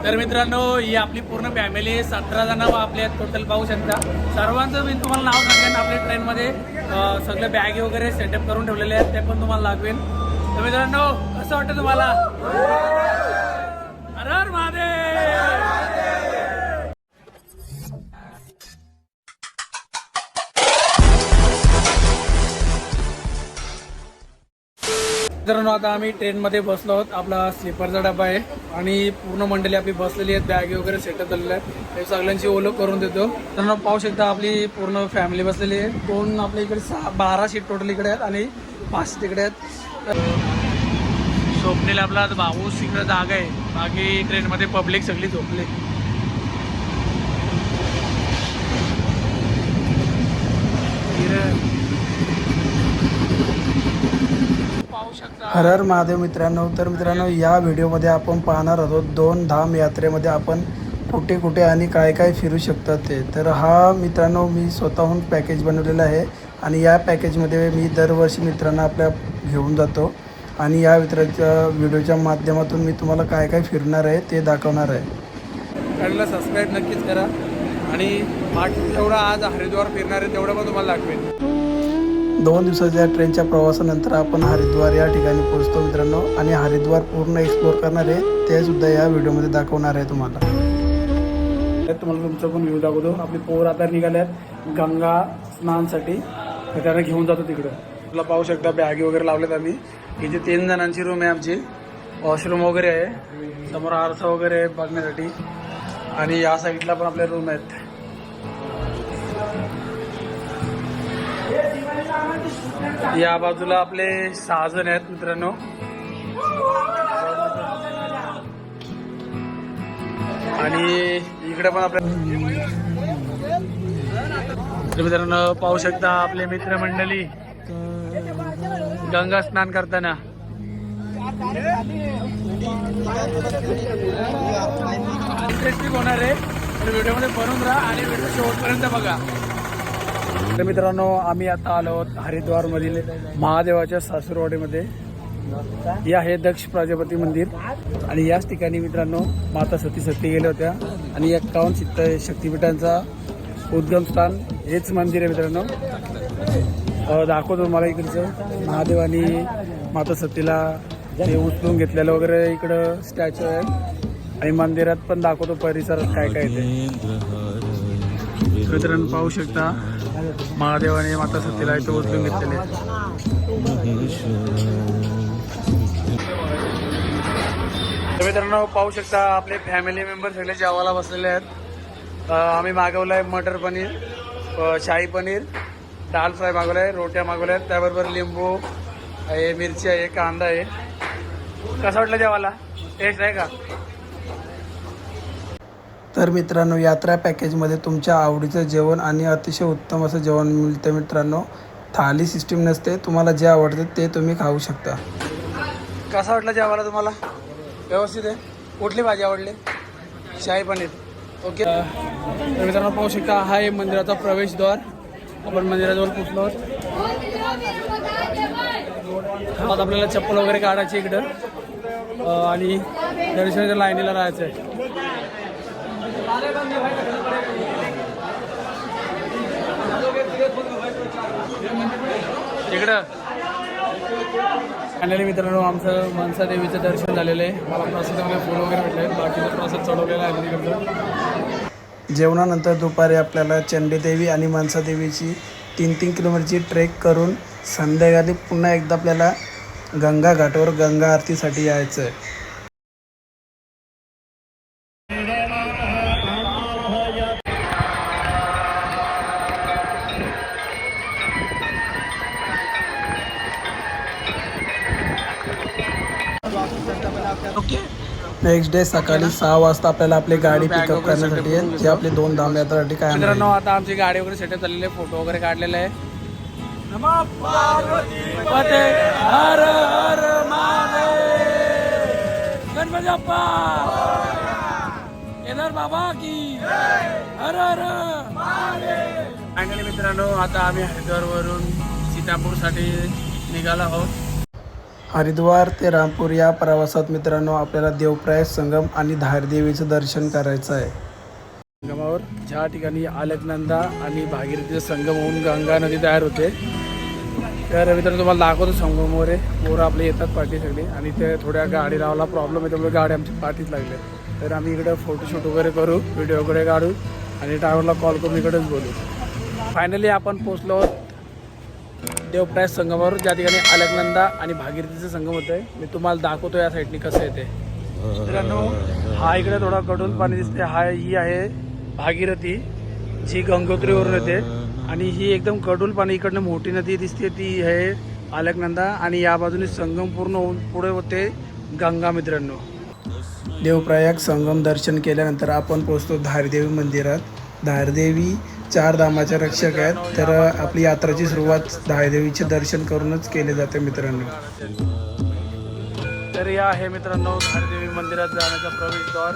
तर मित्रांनो ही आपली पूर्ण फॅमिली 17 जण आपले टोटल पाहू शकता. सर्वांचं मी तुम्हाला नाव सांगेन. आपल्या ट्रेनमध्ये सगळे बॅगी वगैरे सेटअप करून ठेवलेले आहेत, ते पण तुम्हाला लागवेल. तर मित्रांनो कसं वाटतं तुम्हाला? हर हर महादेव. मित्रांनो आता आम्ही ट्रेनमध्ये बसलो आहोत. आपला स्लीपरचा डबा आहे आणि पूर्ण मंडळी आपली बसलेली आहेत, बॅगी वगैरे सेटअप झालेले आहेत. हे सगळ्यांची ओळख करून देतो. तर पाहू शकता आपली पूर्ण फॅमिली बसलेली आहे. कोण आपल्या इकडे 12 सीट टोटल इकडे आहेत आणि 5 तिकडे आहेत. स्वप्नील आपला भाऊ तिकडे जागा आहे, बाकी ट्रेनमध्ये पब्लिक सगळी झोपली. हर हर महादेव मित्रांनो. तर मित्रांनो या व्हिडिओमध्ये आपण पाहणार आहोत 2 धाम यात्रेमध्ये आपण कुठे कुठे आणि काय काय फिरू शकतात ते. तर हा मित्रांनो मी स्वतःहून पॅकेज बनवलेला आहे आणि या पॅकेजमध्ये मी दरवर्षी मित्रांना आपल्या घेऊन जातो आणि या व्हिडिओच्या माध्यमातून मी तुम्हाला काय काय फिरणार आहे ते दाखवणार आहे. चॅनलला सबस्क्राईब नक्कीच करा आणि जेवढा आज हरिद्वार फिरणार आहे तेवढं पण तुम्हाला दाखवेल. 2 दिवसाच्या ट्रेनच्या प्रवासानंतर आपण हरिद्वार या ठिकाणी पोहोचतो मित्रांनो आणि हरिद्वार पूर्ण एक्सप्लोर करणार आहे, ते सुद्धा या व्हिडिओमध्ये दाखवणार आहे तुम्हाला. तुम्हाला तुमचं पण व्ह्यू दाखवतो. आपली पोर आता निघाल्यात गंगा स्नानसाठी, तर त्यांना घेऊन जातो तिकडं. तुला पाहू शकता बॅगी वगैरे लावलेत आम्ही. इथे 3 जणांची रूम आहे आमची. वॉशरूम वगैरे आहे, समोर आरसा वगैरे आहे बघण्यासाठी आणि या साईडला पण आपल्या रूम आहेत. या बाजूला आपले 6 जण आहेत मित्रांनो. आणि इकडे पण आपल्या मित्रांनो पाहू शकता आपले मित्रमंडळी गंगा स्नान करताना. इंटरेस्टिंग होणार आहे, तर व्हिडिओमध्ये बनवून राहा आणि व्हिडिओ शेवटपर्यंत बघा. तर मित्रांनो आम्ही आता आलो आहोत हरिद्वारमधील महादेवाच्या सासूरवाडीमध्ये. हे आहे दक्ष प्रजापती मंदिर आणि याच ठिकाणी मित्रांनो माता सती गेल्या होत्या आणि 51 शक्तिपीठांचा उद्गमस्थान हेच मंदिर आहे मित्रांनो. दाखवतो मला इकडचं महादेव आणि माता सतीला ते उचलून घेतलेलं वगैरे इकडं स्टॅच्यू आहे आणि मंदिरात पण दाखवतो परिसरात काय काय ते. मित्रांनो पाहू शकता महादेवाने माता सतीला इथं उचलून घेतलेले. मित्रांनो पाहू शकता आपले फॅमिली मेंबर सगळे जेवायला बसलेले आहेत. आम्ही मागवलं आहे मटर पनीर, शाही पनीर, दाल फ्राय मागवलं आहे, रोट्या मागवल्या आहेत, त्याबरोबर लिंबू आहे, मिरची आहे, कांदा आहे. कसं वाटलं जेवायला? टेस्ट आहे का? तर मित्रांनो यात्रा पॅकेजमध्ये तुमच्या आवडीचं जेवण आणि अतिशय उत्तम असं जेवण मिळतं मित्रांनो. थाली सिस्टीम नसते, तुम्हाला जे आवडते ते तुम्ही खाऊ शकता. कसं वाटलं जेवायला तुम्हाला? व्यवस्थित आहे. कुठली भाजी आवडली? शाही पनीर. ओके. तर मित्रांनो पाहू शकता हा आहे मंदिराचा प्रवेशद्वार. आपण मंदिराजवळ पोचलो आहोत. आता आपल्याला चप्पल वगैरे काढायची इकडं आणि दर्शनाच्या लाईनीला राहायचं आहे. इकडं फायनली मित्रांनो आमचं मनसा देवीचं दर्शन झालेलं आहे. मला प्रसादामध्ये फूल वगैरे भेटले आहेत, बाकीचा प्रसाद चढवलेला आहे तिकडचं. जेवणानंतर दुपारी आपल्याला चंडीदेवी आणि मनसा देवीची 3-3 किलोमीटरची ट्रेक करून संध्याकाळी पुन्हा एकदा आपल्याला गंगा घाटावर गंगा आरतीसाठी यायचं आहे. नेक्स्ट डे सकाळी 6 वाजता आपल्याला आपली गाडी पिकअप करण्यासाठी आहे, जे आपली 2 धाम यात्रासाठी काय. मित्रांनो आता आमची गाडी वगैरे सेटअप झालेली आहे, फोटो वगैरे काढलेले आहे. हर हर महादेव. गणपती बाप्पा, केदार बाबा की हर हर महादेव. फायनली मित्रांनो आता आम्ही हरिद्वारवरून सीतापूरसाठी निघालो आहोत. हरिद्वार ते रामपूर या प्रवासात मित्रांनो आपल्याला देवप्रयाग संगम आणि धारदेवीचं दर्शन करायचं आहे. संगमावर ज्या ठिकाणी अलकनंदा आणि भागीरथीचा संगम होऊन गंगा नदी तयार होते. तर मित्रांनो तुम्हाला दाखवतो संगमावर पोरं आपले येतात पाठी सगळी आणि ते थोड्या गाडी लावायला प्रॉब्लेम आहे त्यामुळे गाडी आमची पाठीत लागले. तर आम्ही इकडे फोटोशूट वगैरे करू, व्हिडिओ वगैरे काढू आणि ड्रायव्हरला कॉल करून इकडेच बोलू. फायनली आपण पोचलो देवप्रयाग संगमावर ज्या ठिकाणी अलकनंदा आणि भागीरथीचं संगम होतं आहे. मी तुम्हाला दाखवतो या साईडनी कसं येते. मित्रांनो हा इकडे थोडा कडून पाणी दिसते. ही आहे भागीरथी जी गंगोत्रीवरून येते आणि ही एकदम कडूल पाणी इकडनं मोठी नदी दिसते ती आहे अलकनंदा आणि या बाजूने संगम पूर्ण होऊन पुढे होते गंगा. मित्रांनो देवप्रयाग संगम दर्शन केल्यानंतर आपण पोहोचतो धारदेवी मंदिरात. धारदेवी 4 धामाच्या रक्षक आहेत. तर आपली यात्राची सुरुवात धारदेवीचे दर्शन करूनच केले जाते मित्रांनो. तर या आहे मित्रांनो धारदेवी मंदिरात जाण्याचा प्रवेशद्वार.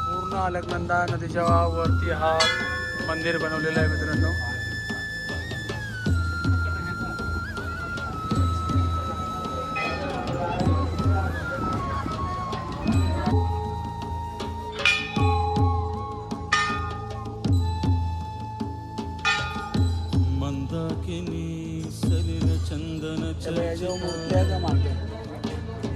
पूर्ण अलकनंदा नदीच्या वरती हा मंदिर बनवलेलं आहे मित्रांनो.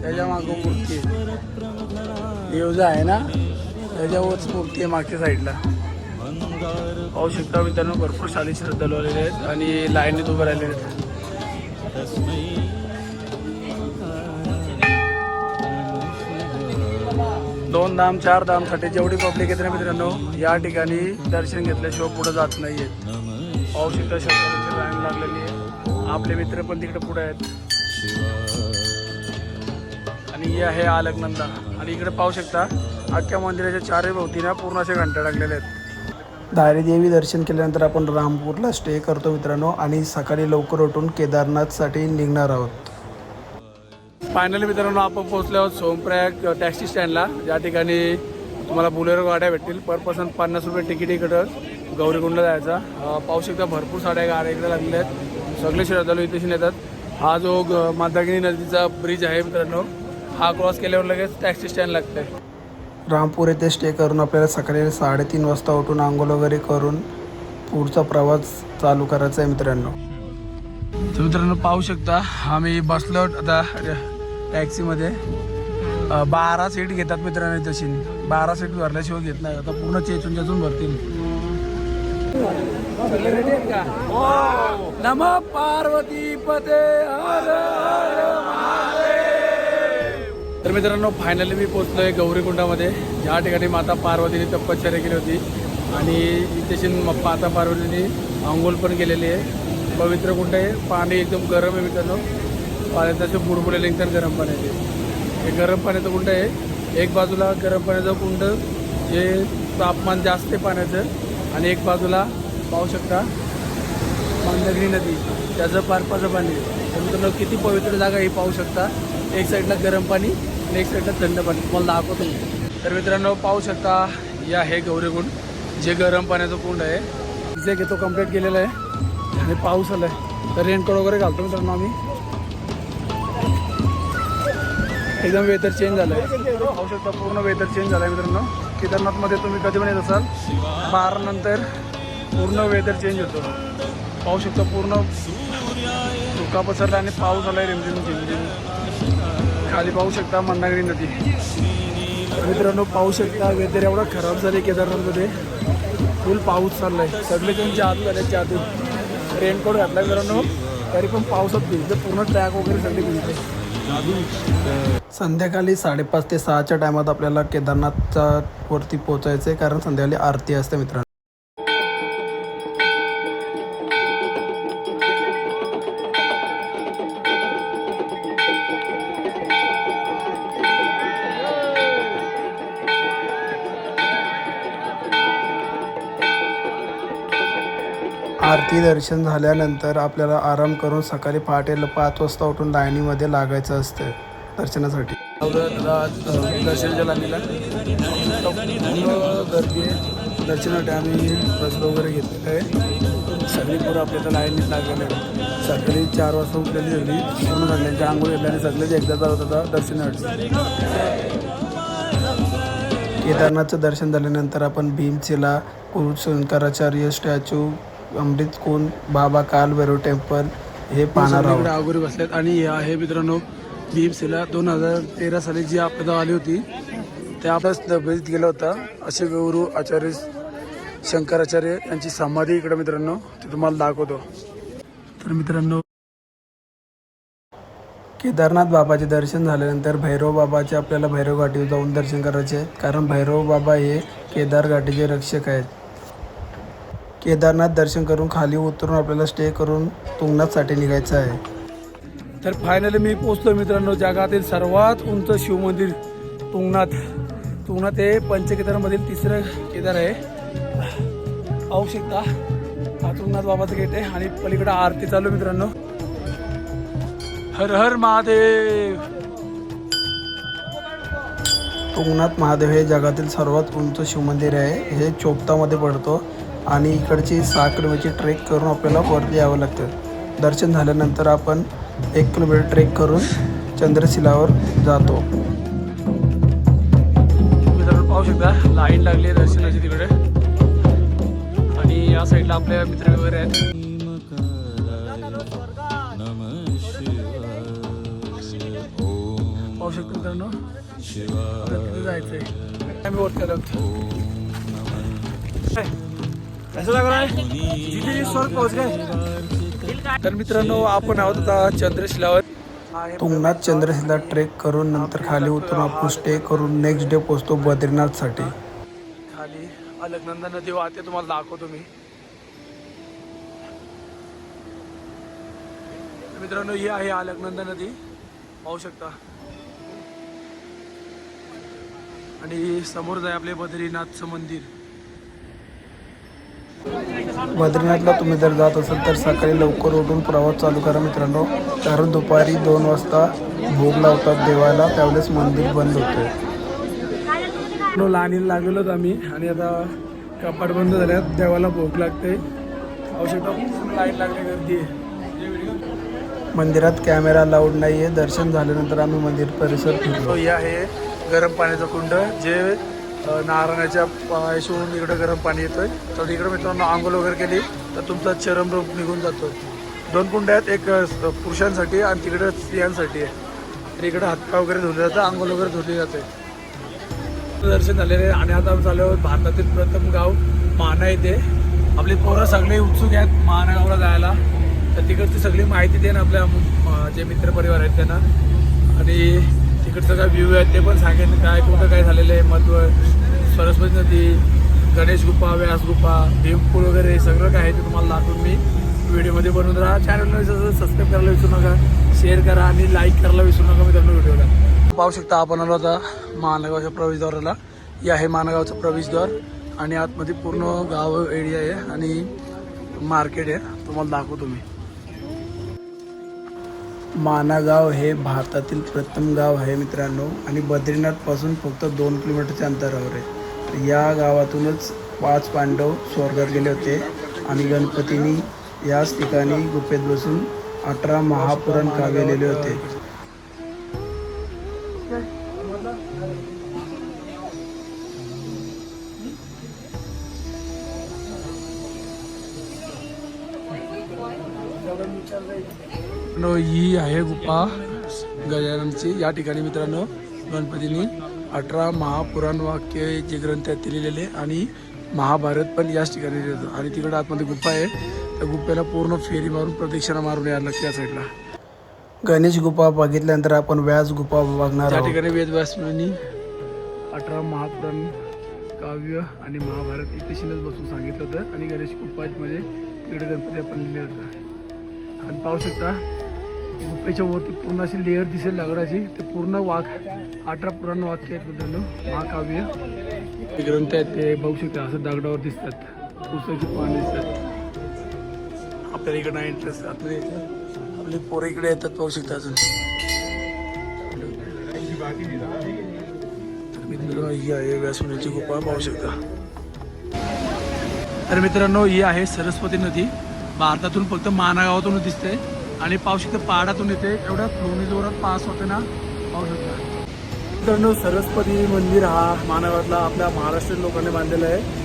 त्याच्या मागं मूर्ती देव आहे ना त्याच्यावरच मूर्ती आहे मागच्या साईडला. पाहू शकता मित्रांनो भरपूर शाली श्रद्धाळू आलेले आहेत आणि लाईनीत उभे राहिलेले आहेत. 2 धाम 4 धामसाठी जेवढी पब्लिक येते ना मित्रांनो या ठिकाणी दर्शन घेतल्याशिवाय पुढे जात नाही आहेत. पाहू शकता शंकराची लाईन लागलेली आहे. आपले मित्र पण तिकडे पुढे आहेत आणि ही आहे अलकनंदा. आणि इकडे पाहू शकता अख्ख्या मंदिराच्या 4ही भोवतीने पूर्ण असे घंटा लागलेले आहेत. धारदेवी दर्शन केल्यानंतर आपण रामपूरला स्टे करतो मित्रांनो आणि सकाळी लवकर उठून केदारनाथसाठी निघणार आहोत. फायनली मित्रांनो आपण पोहोचलो आहोत सोमप्रयाग टॅक्सी स्टँडला. ज्या ठिकाणी तुम्हाला बुलेरो गाड्या भेटतील. पर पर्सन 50 रुपये तिकीट इकडं गौरीकुंडला जायचा. पाहू शकता भरपूर साड्या गाड्या इकडे लागलेल्या आहेत. सगळे श्रद्धाळू इथेशी येतात. हा जो मंदाकिनी नदीचा ब्रिज आहे मित्रांनो हा क्रॉस केल्यावर लगेच टॅक्सी स्टँड लागतं आहे. रामपूर येथे स्टे करून आपल्याला सकाळी 3:30 वाजता उठून आंघोळ वगैरे करून पुढचा प्रवास चालू करायचा आहे मित्रांनो. तर मित्रांनो पाहू शकता आम्ही बसलो आता टॅक्सीमध्ये. 12 सीट घेतात मित्रांनो. तशी 12 सीट भरल्याशिवाय घेत नाही. आता पूर्ण चेचून भरतील. नम पार्वती पते हर हर महादेव. तर मित्रांनो फायनली मी पोहोचलोय गौरीकुंडामध्ये ज्या ठिकाणी माता पार्वतीने तपश्चर्या केली होती आणि इथे माता पार्वतीने आंघोळ पण केलेली आहे. पवित्र कुंड आहे. पाणी एकदम गरम आहे मित्रांनो. पाण्यात असे बुडबुडे निघतात गरम पाण्याचे. हे गरम पाण्याचं कुंड आहे. एक बाजूला गरम पाण्याचं कुंड जे तापमान जास्त आहे पाण्याचं आणि एक बाजूला पाहू शकता मंदाकिनी नदी त्याचं पारपाचं पाणी. तर मित्रांनो किती पवित्र जागा ही पाहू शकता. एक साईडला गरम पाणी आणि एक साईडला थंड पाणी. तुम्हाला दाखवतो. तर मित्रांनो पाहू शकता या हे गौरीकुंड जे गरम पाण्याचं कुंड आहे. तिथे घेतो कंप्लीट केलेलं आहे आणि पाऊस आला आहे तर रेनकोट वगैरे घालतो मित्रांनो आम्ही. एकदम वेदर चेंज झालं आहे. पाहू शकता पूर्ण वेदर चेंज झालं आहे मित्रांनो. केदारनाथमध्ये तुम्ही कधी पण येत असाल 12 नंतर पूर्ण वेदर चेंज होतो. पाहू शकता पूर्ण धुका पसरला आणि पाऊस आला आहे रिमझिम झिमझिम. खाली पाहू शकता मंदाकिनी नदी. मित्रांनो पाहू शकता वेदर एवढा खराब झाले केदारनाथमध्ये. फुल पाऊस चालला आहे. सगळेजण जादू झाले जादू. रेनकोट घातला मित्रांनो तरी पण पावसात भिजते. पूर्ण ट्रॅक वगैरे सगळे भिजते. संध्याकाळी 5:30 ते 6च्या टायमात आपल्याला केदारनाथच्या वरती पोहोचायचं आहे कारण संध्याकाळी आरती असते मित्रांनो. आरती दर्शन झाल्यानंतर आपल्याला आराम करून सकाळी पहाटे 5 वाजता उठून लाईनीमध्ये लागायचं असतं दर्शनासाठी. दर्शनाच्या लाईनीला पूर्ण गर्दी आहे. दर्शनासाठी आम्ही बसलो वगैरे घेतलेलं आहे. सगळी पोरं आपल्या इथं लाईनीत लागलेले. सकाळी 4 वाजता उठलेली सगळी पूर्ण सगळ्यांच्या आंघोळ घेतल्याने सगळेच एकदा जात होता दर्शनासाठी. केदारनाथचं दर्शन झाल्यानंतर आपण भीमशिला, शंकराचार्य स्टॅच्यू, अमृत कुंड, बाबा काल भैरव टेम्पल हे पाहणार आहोत. आगोरी बसल्यात आणि हे आहे मित्रांनो भीमशिला. 2013 साली जी आपदा आली होती त्या आपल्या नभेत गेला होता. असे गुरु आचार्य शंकराचार्य यांची समाधी इकडे मित्रांनो ते तुम्हाला दाखवतो. तर मित्रांनो केदारनाथ बाबाचे दर्शन झाल्यानंतर भैरव बाबाचे आपल्याला भैरव घाटीवर जाऊन दर्शन करायचे आहे, कारण भैरव बाबा हे केदार घाटीचे रक्षक आहेत. केदारनाथ दर्शन करून खाली उतरून आपल्याला स्टे करून तुंगनाथसाठी निघायचं आहे. तर फायनली मी पोचलो मित्रांनो जगातील सर्वात उंच शिवमंदिर तुंगनाथ. तुंगनाथ हे पंचकेदारमधील तिसरं केदार आहे. पाहू शकता हा तुंगनाथ बाबाचं गेट आहे आणि पलीकडे आरती चालू मित्रांनो. हर हर महादेव. तुंगनाथ महादेव हे जगातील सर्वात उंच शिवमंदिर आहे. हे चोपतामध्ये पडतो आणि इकडची 6 किलोमीटरची ट्रेक करून आपल्याला वरती यावं लागतं. दर्शन झाल्यानंतर आपण 1 किलोमीटर ट्रेक करून चंद्रशिलावर जातो. मित्रांनो पाहू शकता लाईन लागली आहे दर्शनाची तिकडे आणि या साईडला आपल्या मित्र वगैरे आहेत. पाहू शकतो मित्रांनो आता तिथे जायचंय. आम्ही वरती आलो. कसं लागलं जिथे स्वर पोहोच गए. तर मित्रांनो आपण आहोत आता चंद्रशिलावर. तुंगनाथ चंद्रशिला ट्रेक करून नंतर खाली उतरून आपण स्टे करून नेक्स्ट डे पोहोचतो बद्रीनाथसाठी. खाली अलकनंदा नदी वाहते तुम्हाला दाखवतो मी. मित्रांनो ही आहे अलकनंदा नदी पाहू शकता आणि समोरच आहे आपले बद्रीनाथचं मंदिर. बद्रीनाथला तुम्ही जर जात असाल तर सकाळी लवकर उठून प्रवास चालू करा मित्रांनो, कारण दुपारी 2 वाजता भोग लावतात देवाला, त्यावेळेस मंदिर बंद होते. लाईनीला लागलेलो होतो आम्ही आणि आता कपाट बंद झाल्यात देवाला भोग लागते. औषध लाईन लागली गर्दी आहे. मंदिरात कॅमेरा लाऊड नाही आहे. दर्शन झाल्यानंतर आम्ही मंदिर परिसर फिरलो. हे आहे गरम पाण्याचा कुंड जे नारायणाच्या पायाशून इकडे गरम पाणी येतोय. तर इकडे मित्रांनो आंघोळ वगैरे केली तर तुमचा चरमरोग निघून जातो. 2 कुंड आहेत, एक पुरुषांसाठी आणि तिकडे स्त्रियांसाठी आहे. तर इकडे हातपाय वगैरे धुतले जातं, आंघोळ वगैरे धुतली जाते. दर्शन झालेले आहे आणि आता आम्ही चाललो भारतातील प्रथम गाव माना येथे. आपली पोरं सगळे उत्सुक आहेत माना गावला जायला. तर तिकडची सगळी माहिती देईन आपल्या जे मित्रपरिवार आहेत त्यांना आणि तिकडचं काय व्ह्यू आहे ते पण सांगेन. काय कुठं काय झालेलं आहे, महत्त्व, सरस्वती नदी, गणेश गुफा, व्यास गुफा, भीमपूल वगैरे सगळं काय आहे ते तुम्हाला दाखवून मी व्हिडिओमध्ये बनवून राहा. चॅनलला सबस्क्राईब करायला विसरू नका, शेअर करा आणि लाईक करायला विसरू नका मित्रांनो व्हिडिओला. पाहू शकता आपण आलो आता मानगावच्या प्रवेशद्वाराला. हे आहे मानगावचं प्रवेशद्वार आणि आतमध्ये पूर्ण गाव एरिया आहे आणि मार्केट आहे. तुम्हाला दाखवतो मी. मानागाव हे भारतातील प्रथम गाव आहे मित्रांनो आणि बद्रीनाथपासून फक्त 2 किलोमीटरच्या अंतरावर आहे. तर या गावातूनच 5 पांडव स्वर्गात गेले होते आणि गणपतींनी याच ठिकाणी गुफेत बसून 18 महापुराण काव्य लिहिले होते. ही आहे गुफा गजाननची. या ठिकाणी मित्रांनो गणपतींनी 18 महापुराण वाक्य जे ग्रंथ आहेत ते लिहिलेले आणि महाभारत पण याच ठिकाणी लिहिलं. आणि तिकडे आतमध्ये गुफा आहे. त्या गुफेला पूर्ण फेरी मारून प्रदक्षिणा मारून यायला लागते या साईडला. गणेश गुफा बघितल्यानंतर आपण व्यास गुफा बघणार त्या आहोत. ठिकाणी वेदव्यासांनी 18 महापुराण काव्य आणि महाभारत एकशीनच बसून सांगितलं होतं आणि गणेश गुफामध्ये तिकडे गणपती आपण लिहिले होतं. आणि पाहू शकता गुफेच्या वरती पूर्ण अशी लेअर दिसेल दगडाची. ते पूर्ण 18 पुराण वाक्य आहेत मित्रांनो, महाकाव्य ग्रंथ आहेत ते बघू शकता. असं दगडावर दिसतात, पुस्तकाची पानं दिसतात. आपल्याला इकडं नाही इंटरेस्ट आतमध्ये आपली पोरं इकडे येतात पाहू शकता. अजून मित्रांनो ही आहे व्यासमुनीची गुफा पाहू शकता. तर मित्रांनो ही आहे सरस्वती नदी भारतातून फक्त मानागावातून दिसते आणि पाहू शकतो पहाडातून येते. एवढ्या फ्लोनी जोरात पास होते ना, पाहू शकता. मित्रांनो, सरस्वती मंदिर हा मानागावातला आपल्या महाराष्ट्रीयन लोकांनी बांधलेला आहे.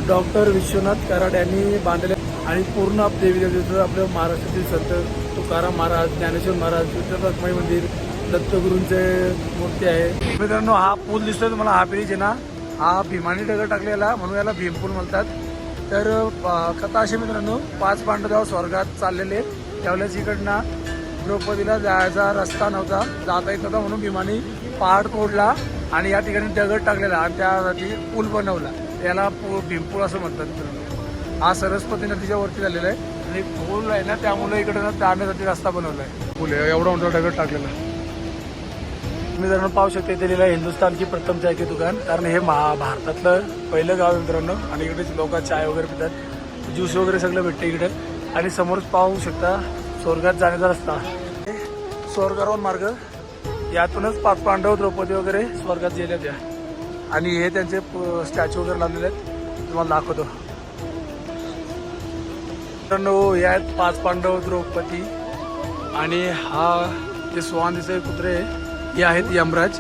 डॉक्टर विश्वनाथ कराड यांनी बांधले आणि पूर्ण देवी देवतेचं आपल्या महाराष्ट्रातील संत तुकाराम महाराज, ज्ञानेश्वर महाराज, विठ्ठल मंदिर, दत्तगुरूंचे मूर्ती आहे. मित्रांनो, हा पूल दिसतोय तुम्हाला, हा ब्रिज आहे ना, हा भीमानी दगड टाकलेला म्हणून याला भीमपूल म्हणतात. तर कथा अशी मित्रांनो, 5 पांडव जेव्हा स्वर्गात चाललेले त्यावेळेस इकडनं द्रौपदीला जायचा रस्ता नव्हता, जाता येत नव्हता म्हणून भीमानी पहाड तोडला आणि या ठिकाणी दगड टाकलेला आणि त्यासाठी पूल बनवला. याला भीमपूल असं म्हणतात मित्रांनो. हा सरस्वती नदीच्या वरती झालेला आहे आणि पूल आहे ना, त्यामुळे इकडे जाण्यासाठी रस्ता बनवला आहे. पूल एवढा मोठा दगड टाकलेला. मित्रांनो पाहू शकता इथे लिहिलं हिंदुस्थानची प्रथम चाय की दुकान, कारण हे भारतातलं पहिलं गाव आहे मित्रांनो. आणि इकडेच लोक चाय वगैरे पितात, ज्यूस वगैरे सगळं भेटतं इकडे. आणि समोरच पाहू शकता स्वर्गात जाण्याचा रस्ता, स्वर्गारोहण मार्ग. यातूनच 5 पांडव, द्रौपदी वगैरे स्वर्गात गेले होत्या. आणि हे त्यांचे स्टॅच्यू वगैरे लावलेले आहेत, तुम्हाला दाखवतो. मित्रांनो, या आहेत 5 पांडव, द्रौपदी आणि हा ते स्वान दिसते कुत्रे, हे आहेत यमराज,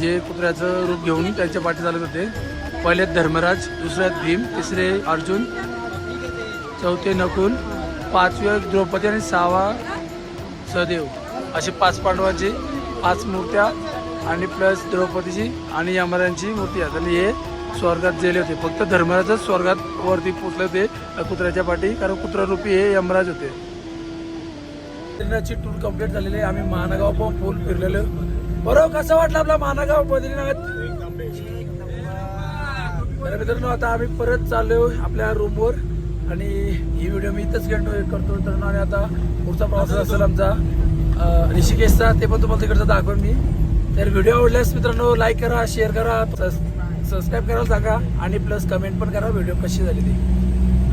जे कुत्र्याचं रूप घेऊन त्यांच्या पाठी चालत होते. पहिले धर्मराज, दुसरे भीम, तिसरे अर्जुन, चौथे नकुल, 5वे द्रौपदी आणि 6वा सहदेव. असे 5 पांडवांची 5 मूर्त्या आणि प्लस द्रौपदीची आणि यमराजांची मूर्ती आहेत. आणि हे स्वर्गात गेले होते. फक्त धर्मराजच स्वर्गात वरती पोचले होते कुत्र्याच्या पाठी, कारण कुत्र्यारूपी हे यमराज होते. बद्रीनाथची टूर कंप्लीट झालेली आहे. आम्ही मानागाव पण फुल फिरलेलो. बरोबर, कसं वाटलं आपला मानागाव बद्रीनाथ? तर मित्रांनो, आता आम्ही परत चाललो आपल्या रूमवर आणि ही व्हिडिओ मी इथंच करतो मित्रांनो. आणि आता पुढचा प्रवास असेल आमचा ऋषिकेशचा, ते पण तुम्हाला तिकडचं दाखवेन मी. तर व्हिडिओ आवडल्यास मित्रांनो लाईक करा, शेअर करा, सबस्क्राईब करायला सांगा आणि प्लस कमेंट पण करा व्हिडिओ कशी झाली ती.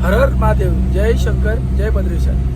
हर हर महादेव, जय शंकर, जय बद्रीनाथ.